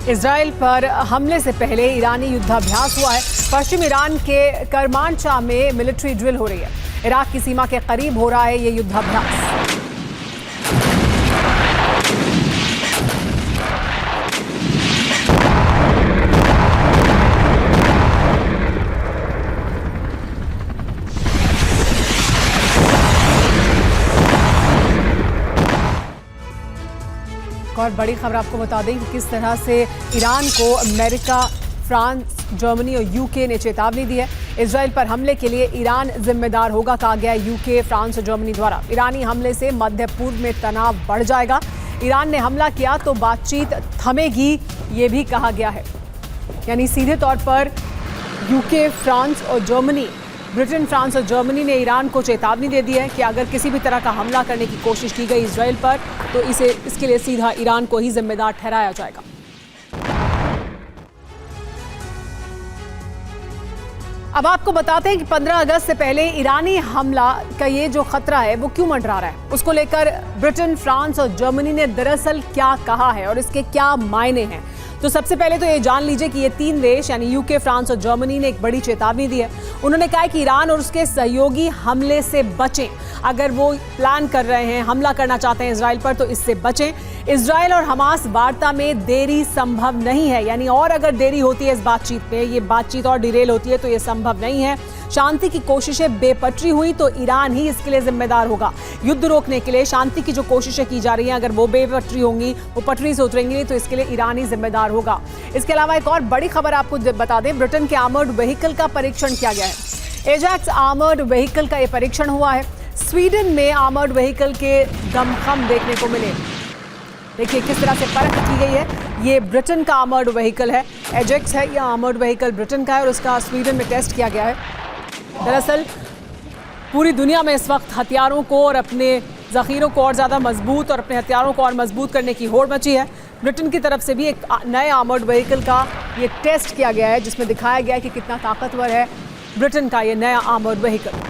Israel पर हमले से पहले ईरानी युद्धाभ्यास हुआ है। पश्चिम ईरान के करमानशाह में मिलिट्री ड्रिल हो रही है। इराक की सीमा के करीब हो रहा है ये युद्धाभ्यास। और बड़ी खबर आपको बता दें कि किस तरह से ईरान को अमेरिका, फ्रांस, जर्मनी और यूके ने चेतावनी दी है। इजराइल पर हमले के लिए ईरान जिम्मेदार होगा, कहा गया यूके, फ्रांस और जर्मनी द्वारा। ईरानी हमले से मध्य पूर्व में तनाव बढ़ जाएगा। ईरान ने हमला किया तो बातचीत थमेगी, ये भी कहा गया है। यानी सीधे तौर पर यूके, फ्रांस और जर्मनी, ब्रिटेन, फ्रांस और जर्मनी ने ईरान को चेतावनी दे दी है कि अगर किसी भी तरह का हमला करने की कोशिश की गई इजराइल पर तो इसके लिए सीधा ईरान को ही जिम्मेदार ठहराया जाएगा। अब आपको बताते हैं कि 15 अगस्त से पहले ईरानी हमला का ये जो खतरा है वो क्यों मंडरा रहा है। उसको लेकर ब्रिटेन, फ्रांस और जर्मनी ने दरअसल क्या कहा है और इसके क्या मायने हैं। तो सबसे पहले तो ये जान लीजिए कि ये तीन देश यानी यूके, फ्रांस और जर्मनी ने एक बड़ी चेतावनी दी है। उन्होंने कहा है कि ईरान और उसके सहयोगी हमले से बचें। अगर वो प्लान कर रहे हैं, हमला करना चाहते हैं इजराइल पर, तो इससे बचें। इजराइल और हमास वार्ता में देरी संभव नहीं है, यानी और अगर देरी होती है इस बातचीत में, ये बातचीत और डिरेल होती है तो ये संभव नहीं है। शांति की कोशिशें बेपटरी हुई तो ईरान ही इसके लिए जिम्मेदार होगा। युद्ध रोकने के लिए शांति की जो कोशिशें की जा रही हैं, अगर वो बेपटरी होंगी, वो पटरी से उतरेंगी तो इसके लिए ईरान ही जिम्मेदार होगा। इसके अलावा एक और बड़ी खबर आपको बता दें, ब्रिटेन के आर्मर्ड व्हीकल का परीक्षण किया गया है। एजैक्स आर्मर्ड व्हीकल का ये परीक्षण हुआ है। स्वीडन में आर्मर्ड व्हीकल के दमखम देखने को मिले। देखिए किस तरह से परख की गई है। ये ब्रिटेन का आर्मर्ड व्हीकल है, एजेक्स है, ये आर्मर्ड व्हीकल ब्रिटेन का है और उसका स्वीडन में टेस्ट किया गया है। दरअसल पूरी दुनिया में इस वक्त हथियारों को और अपने ज़ख़ीरों को और ज़्यादा मजबूत और अपने हथियारों को और मजबूत करने की होड़ मची है। ब्रिटेन की तरफ से भी एक नए आर्मर्ड व्हीकल का ये टेस्ट किया गया है, जिसमें दिखाया गया है कि कितना ताकतवर है ब्रिटेन का ये नया आर्मर्ड व्हीकल।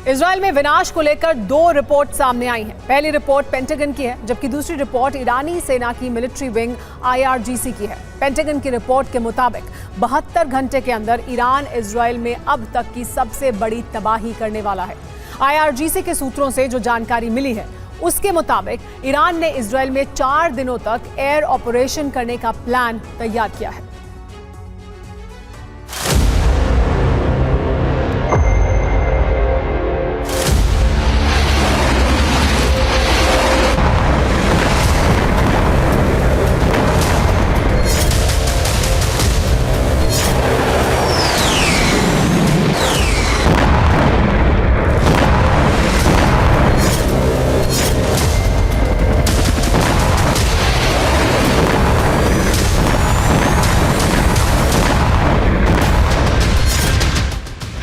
इजराइल में विनाश को लेकर दो रिपोर्ट सामने आई हैं। पहली रिपोर्ट पेंटागन की है, जबकि दूसरी रिपोर्ट ईरानी सेना की मिलिट्री विंग IRGC की है। पेंटागन की रिपोर्ट के मुताबिक 72 घंटे के अंदर ईरान इजराइल में अब तक की सबसे बड़ी तबाही करने वाला है। IRGC के सूत्रों से जो जानकारी मिली है उसके मुताबिक ईरान ने इजराइल में 4 दिनों तक एयर ऑपरेशन करने का प्लान तैयार किया है।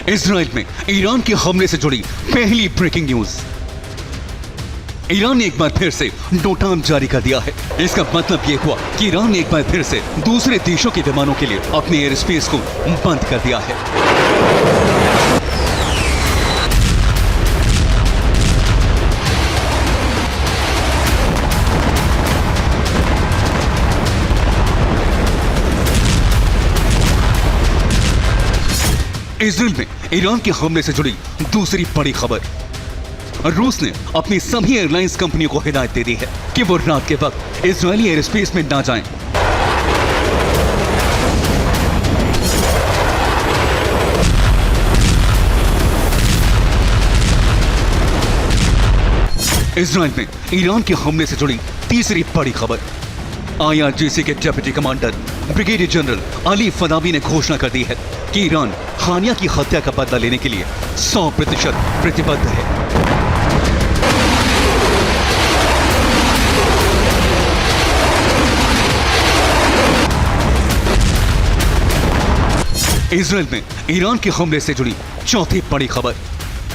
इजराइल में ईरान के हमले से जुड़ी पहली ब्रेकिंग न्यूज। ईरान ने एक बार फिर से नोटाम जारी कर दिया है। इसका मतलब यह हुआ कि ईरान ने एक बार फिर से दूसरे देशों के विमानों के लिए अपने एयर स्पेस को बंद कर दिया है। इजराइल में ईरान के हमले से जुड़ी दूसरी बड़ी खबर। रूस ने अपनी सभी एयरलाइंस कंपनियों को हिदायत दे दी है कि वो रात के वक्त इजरायली एयर स्पेस में ना जाएं। इजराइल में ईरान के हमले से जुड़ी तीसरी बड़ी खबर। IRGC के deputy commander brigadier general Ali Fadavi ने घोषणा कर दी है कि ईरान हानिया की हत्या का बदला लेने के लिए 100% प्रतिबद्ध है। इजराइल में ईरान के हमले से जुड़ी चौथी बड़ी खबर।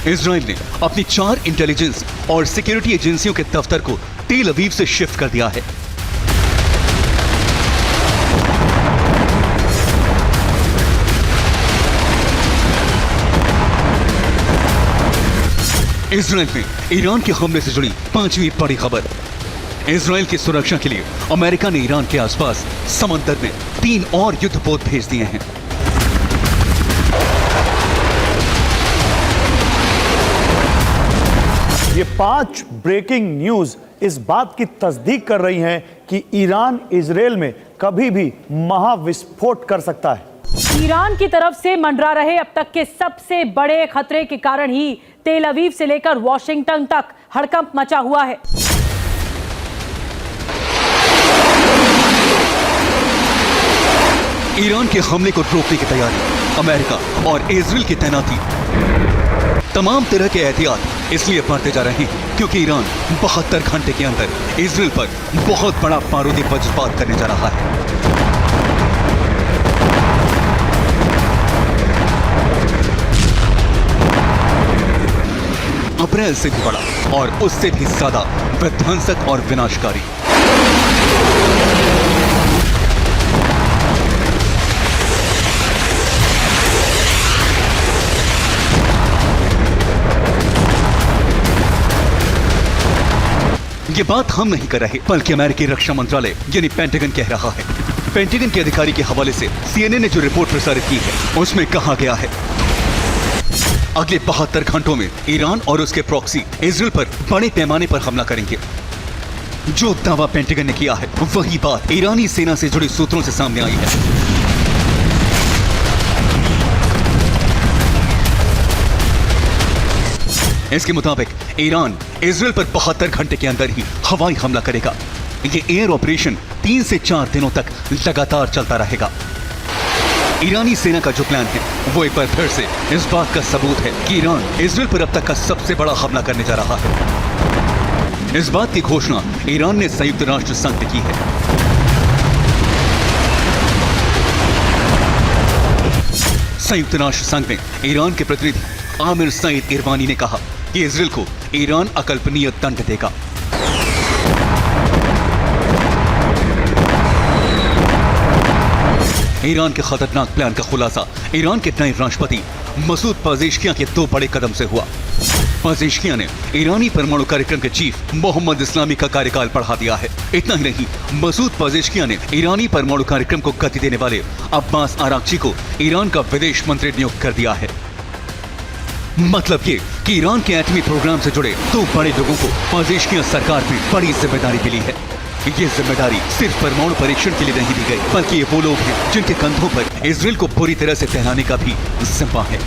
इजराइल ने अपनी 4 इंटेलिजेंस और सिक्योरिटी एजेंसियों के दफ्तर को तेल अवीव से शिफ्ट कर दिया है। इजराइल में ईरान के हमले से जुड़ी 5वीं बड़ी खबर। इजराइल की सुरक्षा के लिए अमेरिका ने ईरान के आसपास समंदर में 3 और युद्धपोत भेज दिए हैं। ये 5 ब्रेकिंग न्यूज इस बात की तस्दीक कर रही हैं कि ईरान इजराइल में कभी भी महाविस्फोट कर सकता है। ईरान की तरफ से मंडरा रहे अब तक के सबसे बड़े खतरे के कारण ही तेल अवीव से लेकर वॉशिंगटन तक हड़कंप मचा हुआ है। ईरान के हमले को रोकने की तैयारी, अमेरिका और इजराइल की तैनाती, तमाम तरह के एहतियात इसलिए बढ़ते जा रहे हैं क्योंकि ईरान 72 घंटे के अंदर इजराइल पर बहुत बड़ा बारूदी वज्रपात करने जा रहा है। अप्रैल से भी बड़ा और उससे भी ज्यादा विध्वंसक और विनाशकारी। ये बात हम नहीं कर रहे बल्कि अमेरिकी रक्षा मंत्रालय यानी पेंटागन कह रहा है। पेंटागन के अधिकारी के हवाले से सीएनएन ने जो रिपोर्ट प्रसारित की है उसमें कहा गया है अगले 72 घंटों में ईरान और उसके प्रॉक्सी इजराइल पर बड़े पैमाने पर हमला करेंगे। जो दावा पेंटागन ने किया है वही बात ईरानी सेना से जुड़े सूत्रों से सामने आई है। इसके मुताबिक ईरान इजराइल पर 72 घंटे के अंदर ही हवाई हमला करेगा। ये एयर ऑपरेशन 3 से 4 दिनों तक लगातार चलता रहेगा। ईरानी सेना का जो प्लान है वो एक बार फिर से इस बात का सबूत है कि ईरान इजराइल पर अब तक का सबसे बड़ा हमला करने जा रहा है। इस बात की घोषणा ईरान ने संयुक्त राष्ट्र संघ में की है। संयुक्त राष्ट्र संघ में ईरान के प्रतिनिधि आमिर सईद इरवानी ने कहा कि इजराइल को ईरान अकल्पनीय दंड देगा। ईरान के खतरनाक प्लान का खुलासा ईरान के नए राष्ट्रपति मसूद पेजेश्कियां के 2 बड़े कदम से हुआ। पेजेश्कियां ने ईरानी परमाणु कार्यक्रम के चीफ मोहम्मद इस्लामी का कार्यकाल बढ़ा दिया है। इतना ही नहीं, मसूद पेजेश्कियां ने ईरानी परमाणु कार्यक्रम को गति देने वाले अब्बास आरागची को ईरान का विदेश मंत्री नियुक्त कर दिया है। मतलब ये कि ईरान के एटमी प्रोग्राम से जुड़े 2 बड़े लोगों को पेजेश्कियां सरकार में बड़ी जिम्मेदारी मिली है। ये जिम्मेदारी सिर्फ परमाणु परीक्षण के लिए नहीं दी गई बल्कि ये वो लोग हैं जिनके कंधों पर इजराइल को पूरी तरह से टहलाने का भी जिम्मा है।